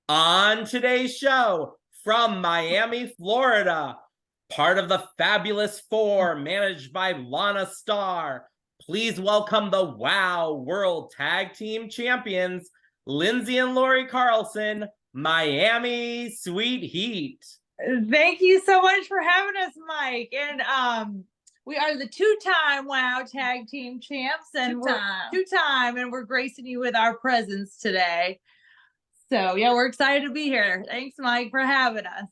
On today's show, from Miami, Florida, part of the Fabulous Four, managed by Lana Starr, please welcome the WOW World Tag Team Champions, Lindsey and Laurie Carlson, Miami Sweet Heat. Thank you so much for having us, Mike. And we are the two-time WOW Tag Team Champs, and we're gracing you with our presence today. So yeah, we're excited to be here. Thanks, Mike, for having us.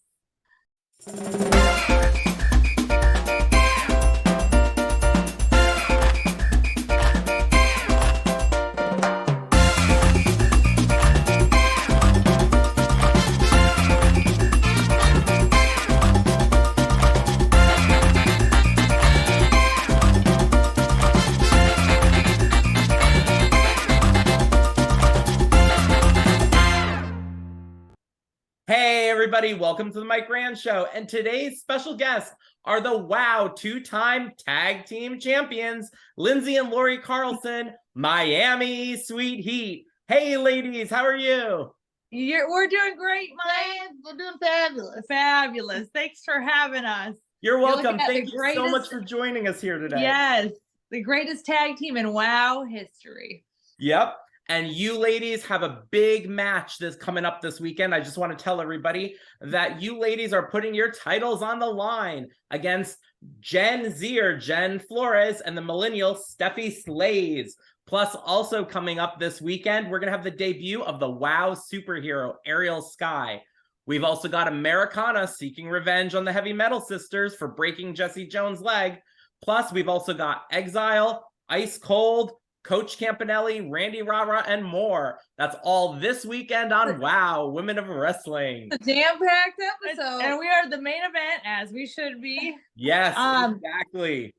Hey everybody, welcome to the Mike Rand Show, and today's special guests are the WOW two-time Tag Team Champions, Lindsey and Laurie Carlson, Miami Sweet Heat. Hey ladies, how are you? We're doing great, Mike. We're doing fabulous. Fabulous. Thanks for having us. You're welcome. Thank you so much for joining us here today. Yes, the greatest tag team in WOW history. Yep. And you ladies have a big match that's coming up this weekend. I just want to tell everybody that you ladies are putting your titles on the line against Gen Z or Jen Flores and the millennial Steffi Slays. Plus, also coming up this weekend, we're going to have the debut of the WOW superhero, Ariel Sky. We've also got Americana seeking revenge on the Heavy Metal Sisters for breaking Jesse Jones' leg. Plus, we've also got Exile, Ice Cold, Coach Campanelli, Randy Rara, and more. That's all this weekend on WOW Women of Wrestling. A jam-packed episode. And we are the main event, as we should be. Yes, exactly.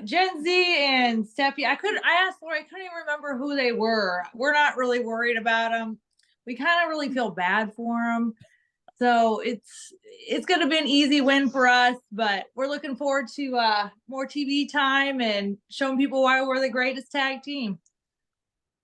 Gen Z and Steffi, I asked Laurie, I couldn't even remember who they were. We're not really worried about them. We kind of really feel bad for them. So it's going to be an easy win for us, but we're looking forward to more TV time and showing people why we're the greatest tag team.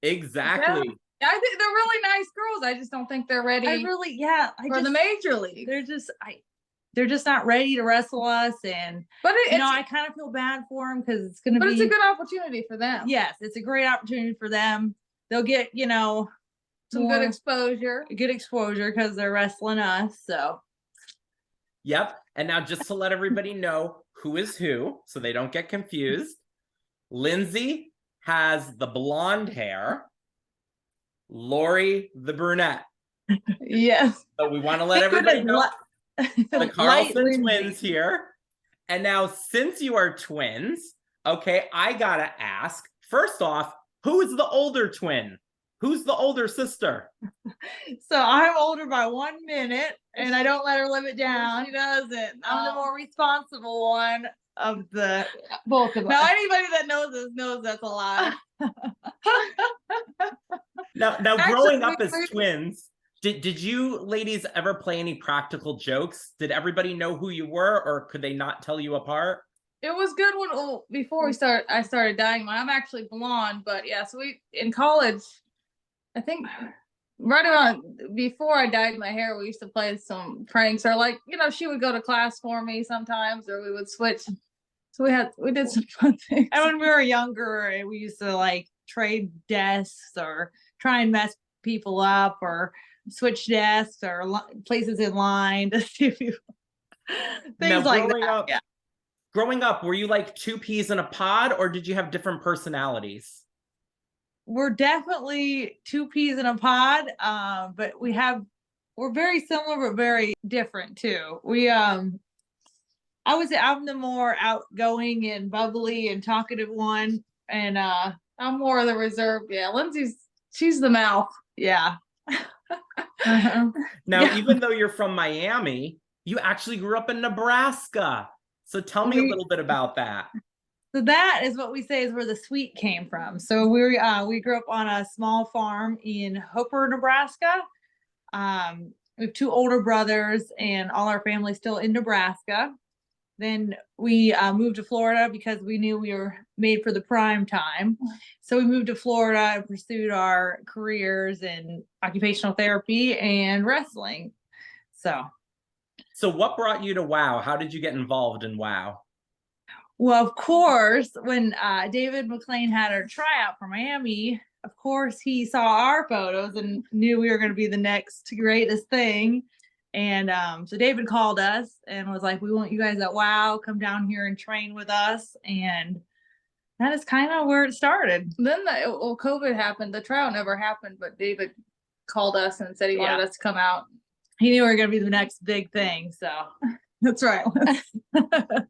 Exactly. Yeah, I think they're really nice girls. I just don't think they're ready. For the major league. They're just not ready to wrestle us, and I kind of feel bad for them because it's going to be. But it's a good opportunity for them. Yes, it's a great opportunity for them. They'll get some good exposure because they're wrestling us. So yep. And now just to let everybody know who is who so they don't get confused, Lindsey has the blonde hair, Laurie the brunette. Yes. So we want to let everybody know the Carlson twins here. And now, since you are twins, okay, I gotta ask, first off, who is the older twin? Who's the older sister? So I'm older by 1 minute, and I don't let her live it down. She doesn't. I'm the more responsible one of the both of us. Now, anybody that knows us knows that's a lie. Now, growing up as twins, did you ladies ever play any practical jokes? Did everybody know who you were, or could they not tell you apart? It was good before I started dyeing. I'm actually blonde, but yeah. So in college, I think right around before I dyed my hair, we used to play some pranks, or she would go to class for me sometimes, or we would switch. So we did some fun things. And when we were younger, we used to trade desks or try and mess people up, or switch desks or places in line to see if you things like that. Yeah. Growing up, were you like two peas in a pod, or did you have different personalities? We're definitely two peas in a pod, but we're very similar but very different too. I'm the more outgoing and bubbly and talkative one, and I'm more of the reserved. Yeah, she's the mouth. Yeah. Now, even though you're from Miami, you actually grew up in Nebraska. So tell me a little bit about that. So that is what we say is where the sweet came from. So we grew up on a small farm in Hooper, Nebraska. We have two older brothers, and all our family's still in Nebraska. Then we moved to Florida because we knew we were made for the prime time. So we moved to Florida and pursued our careers in occupational therapy and wrestling. So what brought you to WOW? How did you get involved in WOW? Well, of course, when David McLean had our tryout for Miami, of course, he saw our photos and knew we were going to be the next greatest thing. And so David called us and was like, we want you guys at WOW, come down here and train with us. And that is kind of where it started. Then COVID happened. The trial never happened, but David called us and said he wanted us to come out. He knew we were going to be the next big thing. So that's right.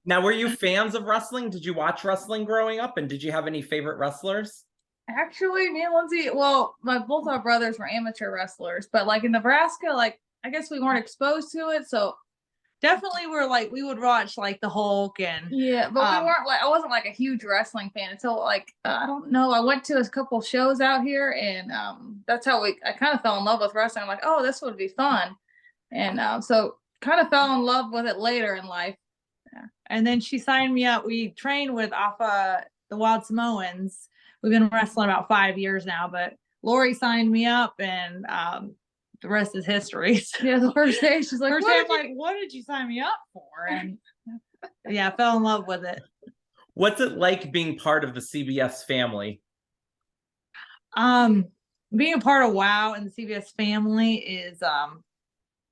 Now, were you fans of wrestling? Did you watch wrestling growing up? And did you have any favorite wrestlers? Actually, me and Lindsey, well, both our brothers were amateur wrestlers, but like in Nebraska, like I guess we weren't exposed to it. So definitely we would watch like the Hulk and but we weren't like, I wasn't like a huge wrestling fan until like I don't know, I went to a couple shows out here, and that's how I kind of fell in love with wrestling. I'm like, oh, this would be fun. And so kind of fell in love with it later in life. And then she signed me up. We trained with the Wild Samoans. We've been wrestling about 5 years now, but Laurie signed me up, and the rest is history. Yeah, the first day she's like, what did you sign me up for? And yeah, I fell in love with it. What's it like being part of the CBS family? Being a part of WOW and the CBS family is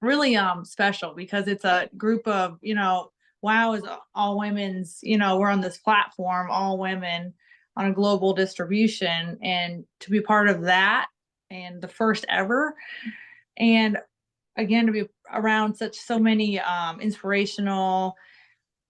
really special because it's a group of, WOW is all women's, we're on this platform, all women on a global distribution, and to be part of that and the first ever, and again to be around so many inspirational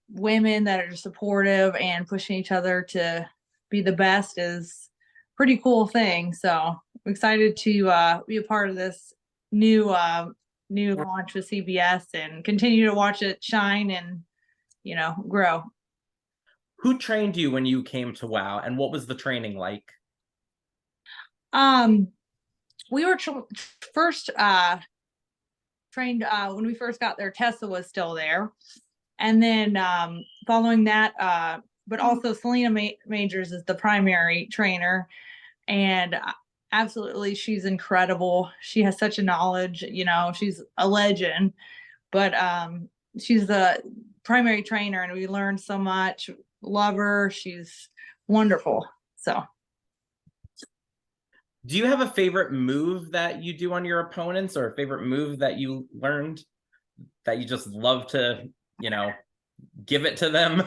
women that are supportive and pushing each other to be the best is a pretty cool thing. So I'm excited to be a part of this new launch with CBS and continue to watch it shine and grow. Who trained you when you came to WOW, and what was the training like? We were first trained when we first got there. Tessa was still there, and then following that, but also Selena Majors is the primary trainer, and absolutely, she's incredible. She has such a knowledge. She's a legend, but she's the primary trainer, and we learned so much. Love her. She's wonderful. So. Do you have a favorite move that you do on your opponents, or a favorite move that you learned that you just love to, give it to them?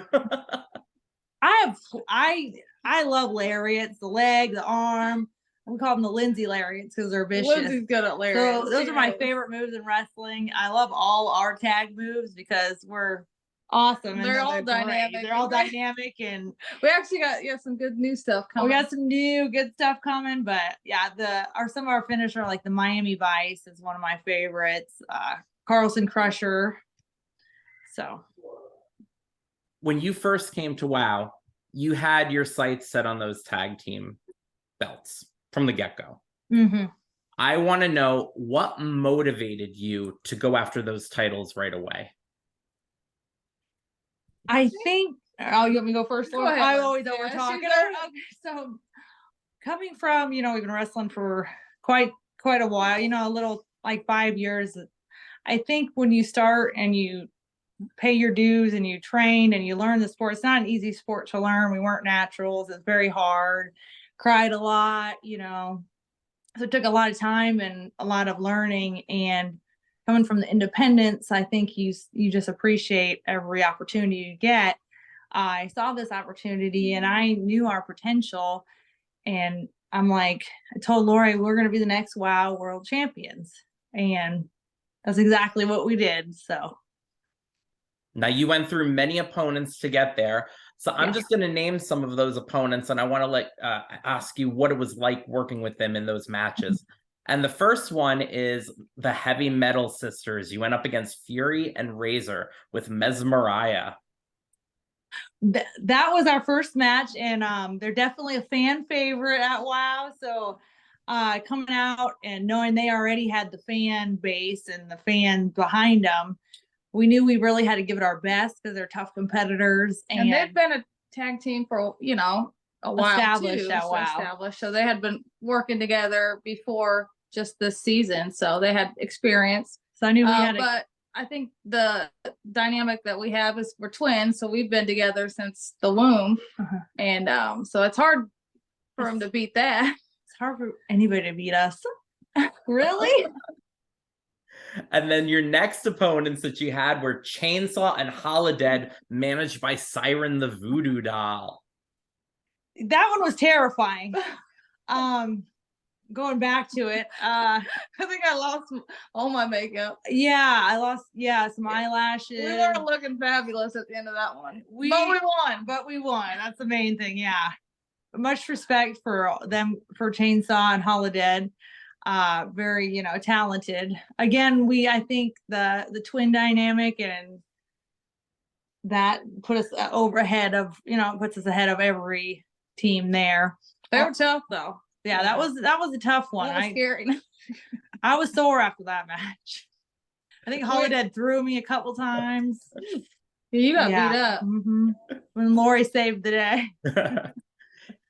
I love lariats, the leg, the arm. We call them the Lindsey lariats because they're vicious. Lindsey's good at lariats. So those are my favorite moves in wrestling. I love all our tag moves because we're awesome. They're all dynamic. They're all dynamic, and we actually got some good new stuff coming. We got some new good stuff coming, but yeah, some of our finisher, like the Miami Vice is one of my favorites. Carlson Crusher. So when you first came to WOW, you had your sights set on those tag team belts from the get-go. Mm-hmm. I want to know what motivated you to go after those titles right away. I think, you want me to go first? Go ahead, I always Lindsey. overtalk. Okay, so coming from, we've been wrestling for quite a while, a little like 5 years. I think when you start and you pay your dues and you train and you learn the sport, it's not an easy sport to learn. We weren't naturals. It's very hard. Cried a lot, so it took a lot of time and a lot of learning. And coming from the independents, I think you just appreciate every opportunity you get. I saw this opportunity and I knew our potential, and I'm like, I told Laurie, we're going to be the next WOW world champions, and that's exactly what we did. So now you went through many opponents to get there. So I'm just going to name some of those opponents, and I want to ask you what it was like working with them in those matches. And the first one is the Heavy Metal Sisters. You went up against Fury and Razor with Mesmeriah. That was our first match, and they're definitely a fan favorite at WOW. So coming out and knowing they already had the fan base and the fan behind them, we knew we really had to give it our best because they're tough competitors, And they've been a tag team for, a while Established too. a So while. established. So they had been working together before just this season. So they had experience. so I knew we had But I think the dynamic that we have is we're twins. So we've been together since the womb. Uh-huh. And so it's hard for them to beat that. it's hard for anybody to beat us. Really? And then your next opponents that you had were Chainsaw and Holodead, managed by Siren the Voodoo Doll. That one was terrifying. Going back to it, I think I lost all my makeup. yeah, I lost some eyelashes. We weren't looking fabulous at the end of that one. But we won. That's the main thing. Yeah. Much respect for them, for Chainsaw and Holodead. Very, talented. Again, I think the twin dynamic and that put us puts us ahead of every team there. They were tough though. Yeah, that was a tough one. That was scary. I was sore after that match. I think Holodead threw me a couple times. You got beat up. Mm-hmm. When Laurie saved the day.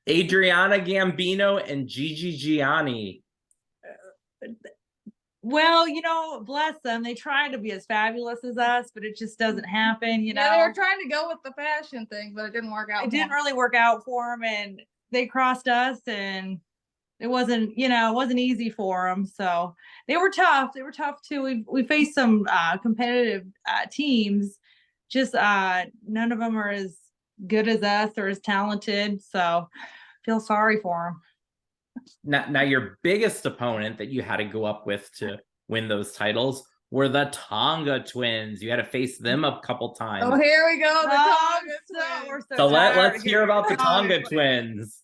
Adriana Gambino and Gigi Gianni. Well, bless them. They try to be as fabulous as us, but it just doesn't happen. Yeah, they were trying to go with the fashion thing, but it didn't work out. It didn't really work out for them, and they crossed us, and it wasn't easy for them. So they were tough. They were tough too. We faced some competitive teams. Just none of them are as good as us or as talented. So feel sorry for them. Now your biggest opponent that you had to go up with to win those titles were the Tonga twins. You had to face them a couple times. Oh, here we go. The Tonga twins. So let's hear about the Tonga twins.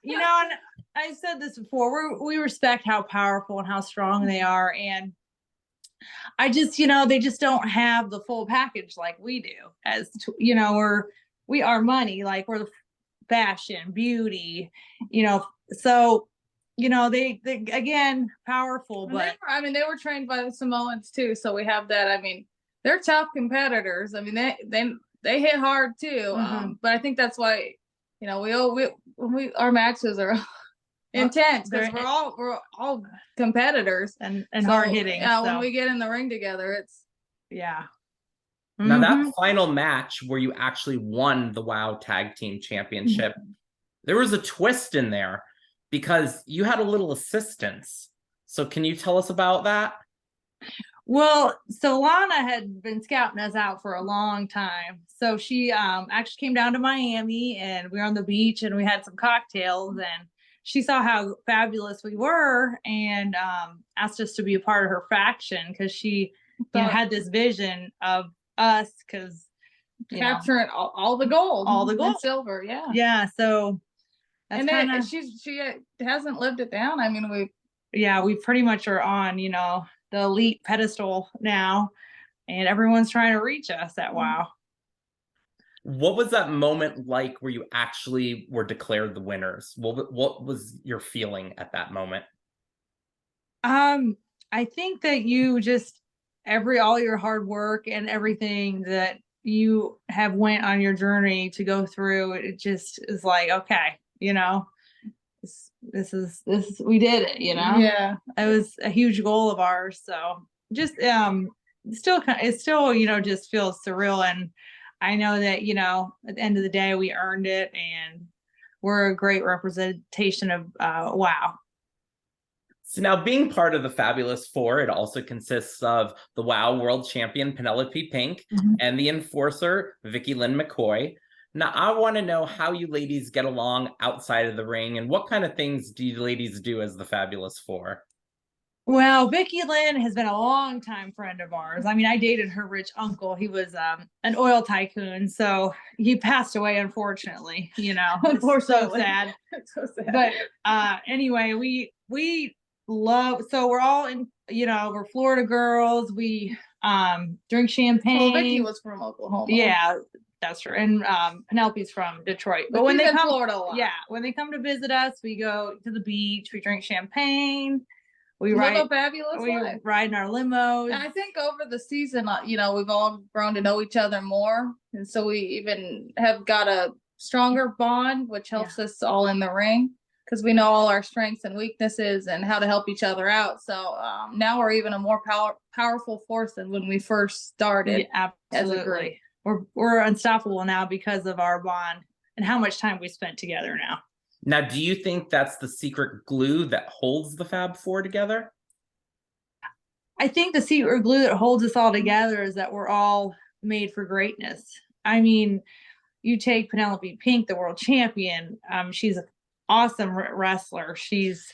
And I said this before, we respect how powerful and how strong they are. And I just, they just don't have the full package like we do. As we are money, like we're the fashion, beauty, so they again powerful, but they were trained by the Samoans too, so we have that. They're tough competitors. They hit hard too. But I think that's why our matches are intense because we're all competitors and hard hitting. Yeah, when we get in the ring together, it's Now that final match where you actually won the WoW Tag Team Championship, there was a twist in there because you had a little assistance. So can you tell us about that? Well, so Lana had been scouting us out for a long time. So she actually came down to Miami, and we were on the beach and we had some cocktails, and she saw how fabulous we were and asked us to be a part of her faction because she had this vision of us because capturing all the gold, and silver. Yeah. So that's she hasn't lived it down. we pretty much are on, the elite pedestal now, and everyone's trying to reach us at WoW. What was that moment like where you actually were declared the winners? What was your feeling at that moment? I think that you just all your hard work and everything that you have went on your journey to go through, it just is like, okay, this is we did it, Yeah, it was a huge goal of ours. So just it still just feels surreal, and I know that at the end of the day we earned it, and we're a great representation of WoW. So now, being part of the Fabulous Four, it also consists of the WoW World Champion Penelope Pink and the Enforcer Vicky Lynn McCoy. Now, I want to know how you ladies get along outside of the ring, and what kind of things do you ladies do as the Fabulous Four? Well, Vicky Lynn has been a long-time friend of ours. I dated her rich uncle. He was an oil tycoon, so he passed away, unfortunately. Unfortunately, so sad. It's so sad. But anyway, we love. So we're all in. We're Florida girls. We drink champagne. Well, Vicky was from Oklahoma. Yeah. That's true. And Penelope's from Detroit. But when they come, Florida a lot. when they come to visit us, we go to the beach, we drink champagne, We Live ride, a fabulous we life. ride in our limos. And I think over the season, we've all grown to know each other more. And so we even have got a stronger bond, which helps us all in the ring because we know all our strengths and weaknesses and how to help each other out. So now we're even a more powerful force than when we first started. Yeah, as a absolutely. group. We're unstoppable now because of our bond and how much time we spent together now. Now, do you think that's the secret glue that holds the Fab Four together? I think the secret glue that holds us all together is that we're all made for greatness. I mean, you take Penelope Pink, the world champion. She's an awesome wrestler. She's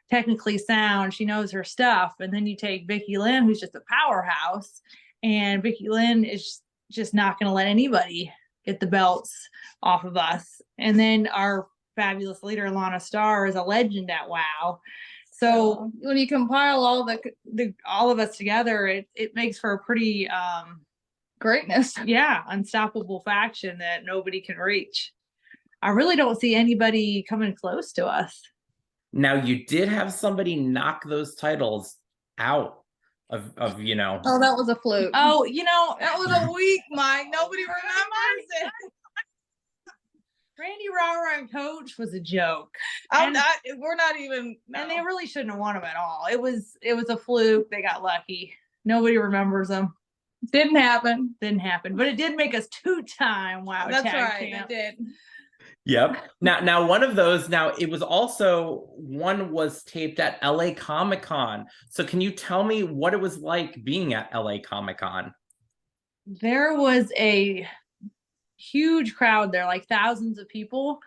technically sound. She knows her stuff. And then you take Vicky Lynn, who's just a powerhouse. And Vicky Lynn is just not going to let anybody get the belts off of us. And then our fabulous leader, Lana Starr, is a legend at WoW. So when you compile all all of us together, it makes for a pretty greatness. Yeah, unstoppable faction that nobody can reach. I really don't see anybody coming close to us. Now, you did have somebody knock those titles out of Oh, that was a fluke. Oh, that was a week, Mike. Nobody remembers it. Randy Rara and Coach was a joke. We're not even. No. And they really shouldn't have won them at all. It was a fluke. They got lucky. Nobody remembers them. Didn't happen. But it did make us 2-time WoW That's tag right. champ. It did. Yep. Now one of those, it was also, one was taped at LA Comic-Con. So can you tell me what it was like being at LA Comic-Con? There was a huge crowd there, like thousands of people.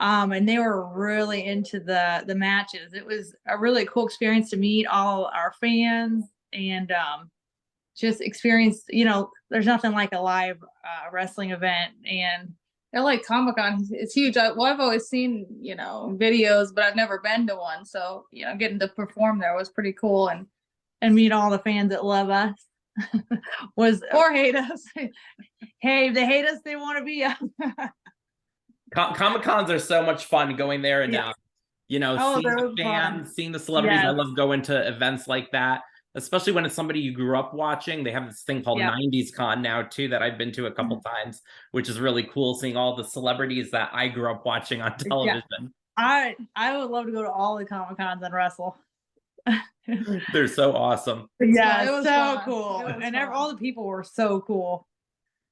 And they were really into the matches. It was a really cool experience to meet all our fans and just experience, there's nothing like a live wrestling event. And LA Comic-Con is huge. I've always seen, videos, but I've never been to one. So, getting to perform there was pretty cool and meet all the fans that love us. Or hate us. Hey, if they hate us, they want to be us. Comic-Cons are so much fun going there and seeing the fans, seeing the celebrities. Yes. I love going to events like that, especially when it's somebody you grew up watching. They have this thing called 90s Con now too that I've been to a couple times, which is really cool, seeing all the celebrities that I grew up watching on television. I would love to go to all the Comic-Cons and wrestle. They're so awesome. Yeah, it was so cool. And all the people were so cool.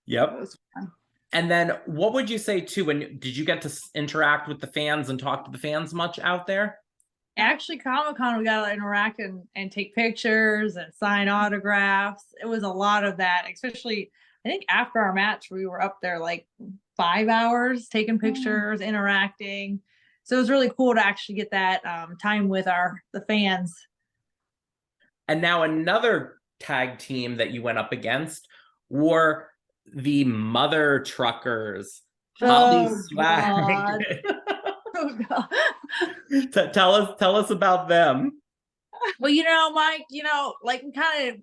Yep. It was fun. And then what would you say too, did you get to interact with the fans and talk to the fans much out there? Actually, Comic-Con, we got to interact and take pictures and sign autographs. It was a lot of that, especially, I think after our match, we were up there like 5 hours taking pictures, interacting. So it was really cool to actually get that time with the fans. And now another tag team that you went up against were the Mother Truckers. Holly Swag. Oh God. Tell us about them. Well, Mike, like we kind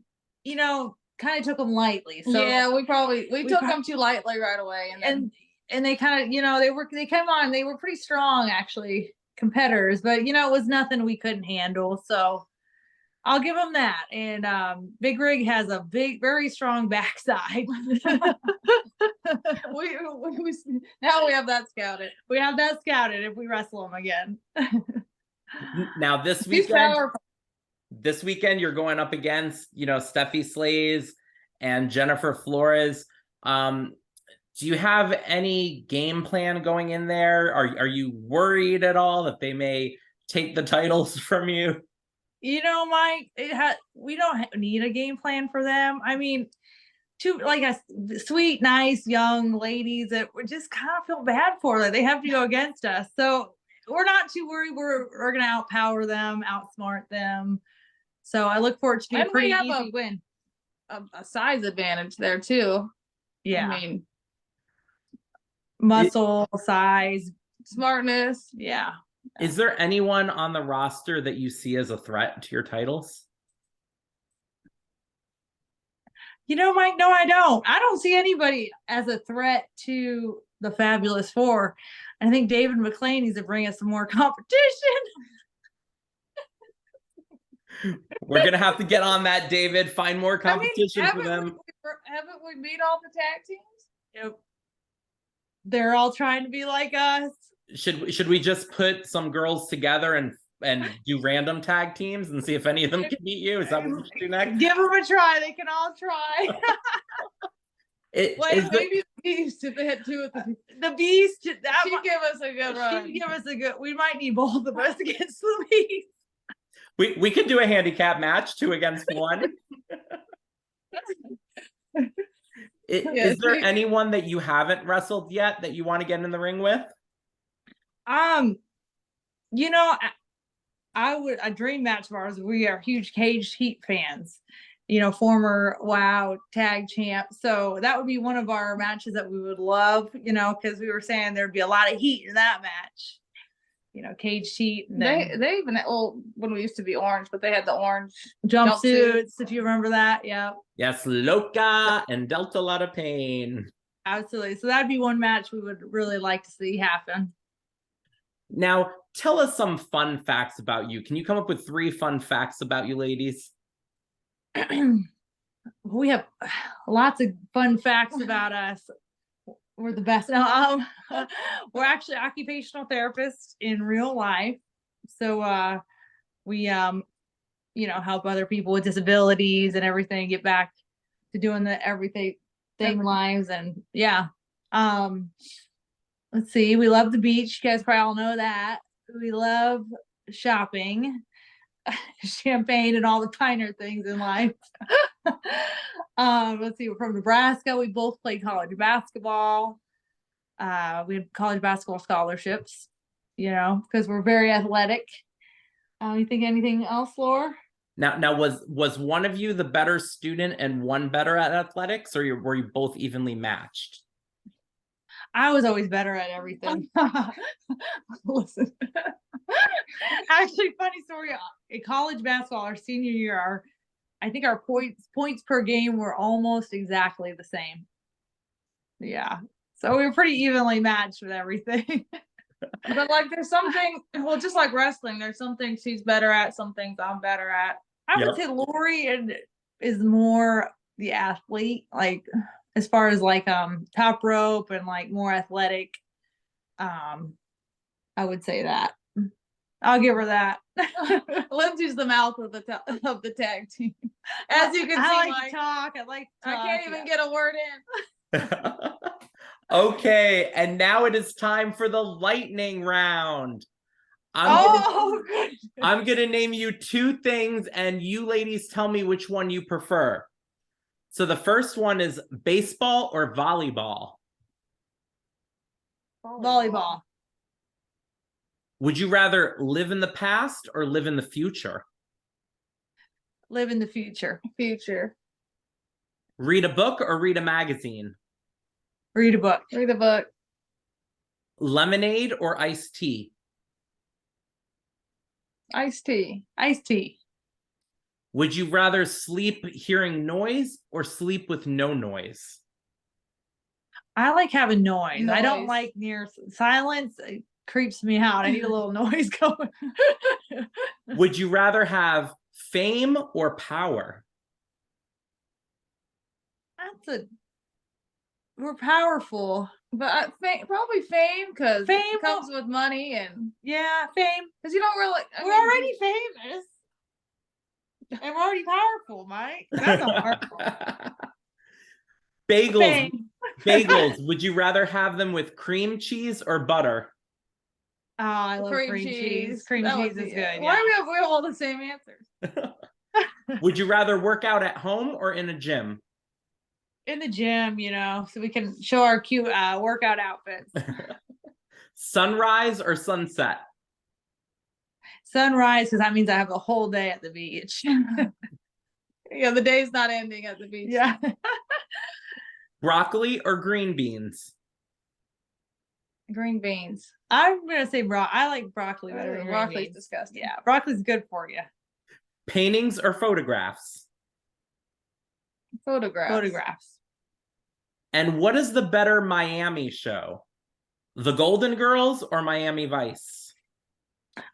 of took them lightly. So yeah, we took them too lightly right away, and they kind of, they came on. They were pretty strong, actually, competitors, but it was nothing we couldn't handle. So I'll give them that. And Big Rig has a very strong backside. Now we have that scouted. We have that scouted if we wrestle them again. Now this weekend you're going up against, Steffi Slays and Jennifer Flores. Do you have any game plan going in there? Are you worried at all that they may take the titles from you? Mike, we don't need a game plan for them. I mean, two sweet, nice young ladies that we just kind of feel bad for that they have to go against us. So we're not too worried. We're gonna outpower them, outsmart them. So I look forward to a pretty easy win. A size advantage there too. Yeah, I mean, muscle, size, smartness. Yeah. Is there anyone on the roster that you see as a threat to your titles? Mike, no, I don't. I don't see anybody as a threat to the Fabulous Four. I think David McClain needs to bring us some more competition. We're gonna have to get on that, David. Find more competition for them. Haven't we beat all the tag teams? Yep. They're all trying to be like us. Should we just put some girls together and do random tag teams and see if any of them can beat you? Is that what we should do next? Give them a try. They can all try. Maybe the Beast if they had two of them. The Beast. That She'd give us a good run. She'd give us a good. We might need both of us against the Beast. We could do a handicap match, 2 against 1. Is there anyone that you haven't wrestled yet that you want to get in the ring with? You know, a dream match of ours. We are huge Caged Heat fans. You know, former WoW tag champ. So that would be one of our matches that we would love. You know, because we were saying there'd be a lot of heat in that match. You know, Caged Heat. And They even when we used to be orange, but they had the orange jumpsuits. If you remember that, yeah. Yes, Loca and Delta a lot of pain. Absolutely. So that'd be one match we would really like to see happen. Now, tell us some fun facts about you. Can you come up with 3 fun facts about you ladies? We have lots of fun facts about us. We're the best. No, we're actually occupational therapists in real life. So we you know, help other people with disabilities and everything get back to doing the everything lives. And yeah. Let's see, we love the beach. You guys probably all know that. We love shopping, champagne, and all the finer things in life. Let's see, we're from Nebraska. We both played college basketball. We had college basketball scholarships, you know, because we're very athletic. You think anything else, Laura? Now was one of you the better student and one better at athletics, or were you both evenly matched? I was always better at everything. Listen, actually, funny story. In college basketball, our senior year, I think our points per game were almost exactly the same. Yeah, so we were pretty evenly matched with everything. But like, there's something. Well, just like wrestling, there's some things she's better at, some things I'm better at. I would say Laurie is more the athlete, like as far as like top rope and like more athletic. I would say that. I'll give her that. Lindsey's the mouth of the tag team. As you can see, I like to talk. I can't even get a word in. Okay, and now it is time for the lightning round. I'm gonna name you 2 things, and you ladies tell me which one you prefer. So the first one is baseball or volleyball? Volleyball. Would you rather live in the past or live in the future? Live in the future. Future. Read a book or read a magazine? Read a book. Read a book. Lemonade or iced tea? Iced tea. Iced tea. Would you rather sleep hearing noise or sleep with no noise? I like having noise. I don't like near silence. It creeps me out. I need a little noise going. Would you rather have fame or power? We're powerful. But probably fame, because fame it comes with money and fame. Because you don't really. We're already famous. And we're already powerful, Mike. That's not hard. Bagels. Bagels. Would you rather have them with cream cheese or butter? Oh, I love cream cheese. Cream cheese is good. Why do we have all the same answers? Would you rather work out at home or in a gym? In the gym, you know, so we can show our cute workout outfits. Sunrise or sunset? Sunrise, because that means I have a whole day at the beach. Yeah, the day's not ending at the beach. Yeah. Broccoli or green beans? Green beans. I'm gonna say I like broccoli better than green beans. Disgusting. Yeah, broccoli's good for you. Paintings or photographs? Photographs. And what is the better Miami show? The Golden Girls or Miami Vice?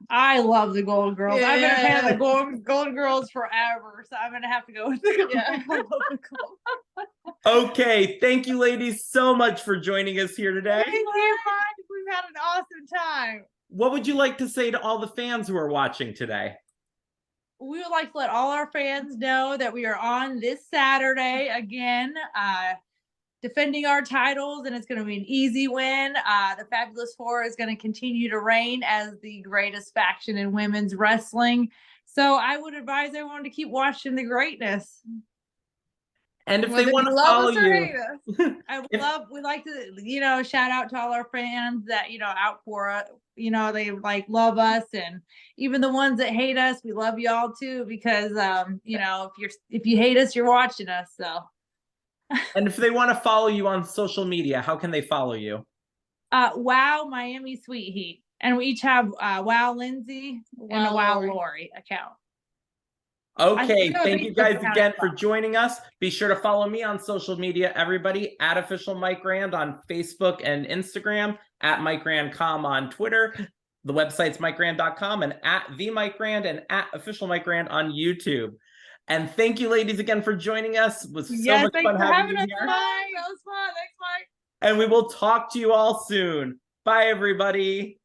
I love the Golden Girls. I've been a fan of Yeah. the Golden Girls forever, so I'm gonna have to go with the Golden Yeah. Girls. Okay, thank you ladies so much for joining us here today. Thank you, Mike. We've had an awesome time. What would you like to say to all the fans who are watching today? We would like to let all our fans know that we are on this Saturday again, defending our titles, and it's going to be an easy win. The Fabulous Four is going to continue to reign as the greatest faction in women's wrestling. So I would advise everyone to keep watching the greatness. And if Whether they want you to love follow us or you, hate us. We like to, shout out to all our fans that, outpour us, they like love us, and even the ones that hate us, we love y'all too, because, if you hate us, you're watching us. So. and if they want to follow you on social media, how can they follow you? Wow Miami Sweet Heat, and we each have Wow Lindsey and a Wow Laurie account. Okay, I thank you Facebook guys account again as for well. joining us. Be sure to follow me on social media, everybody, at Official Mike Grand on Facebook and Instagram, at Mike Grand.com on Twitter. The website's MikeGrand.com, and at The Mike Grand, and at Official Mike Grand on YouTube. And thank you, ladies, again for joining us. It was so much fun having you us, here. Mike. That was fun. Thanks, Mike. And we will talk to you all soon. Bye, everybody.